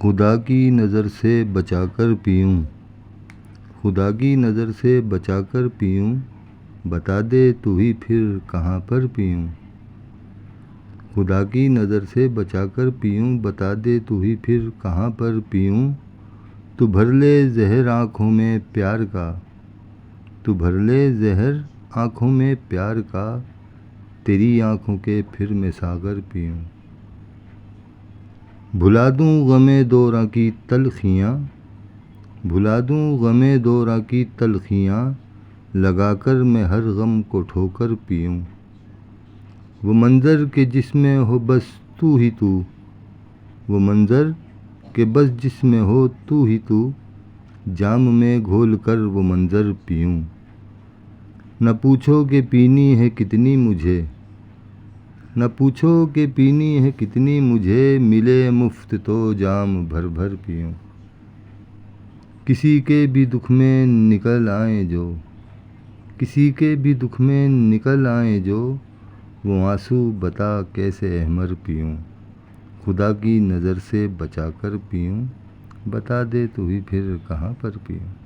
خدا کی نظر سے بچا کر پیوں، خدا کی نظر سے بچا کر پیوں، بتا دے تو ہی پھر کہاں پر پیوں۔ خدا کی نظر سے بچا کر پیوں، بتا دے تو ہی پھر کہاں پر پیوں۔ تو بھر لے زہر آنکھوں میں پیار کا، تو بھر لے زہر آنکھوں میں پیار کا، تیری آنکھوں کے پھر میں ساغر پیوں۔ بھلا دوں غم دوراں کی تلخیاں، بھلا دوں غم دوراں کی تلخیاں، لگا کر میں ہر غم کو ٹھوکر پیوں۔ وہ منظر کہ جس میں ہو بس تو ہی تو، وہ منظر کہ بس جس میں ہو تو ہی تو، جام میں گھول کر وہ منظر پیوں۔ نہ پوچھو کہ پینی ہے کتنی مجھے، نہ پوچھو کہ پینی ہے کتنی مجھے، ملے مفت تو جام بھر بھر پیوں۔ کسی کے بھی دکھ میں نکل آئیں جو، کسی کے بھی دکھ میں نکل آئیں جو، وہ آنسو بتا کیسے احمر پیوں۔ خدا کی نظر سے بچا کر پیوں، بتا دے تو ہی پھر کہاں پر پیوں۔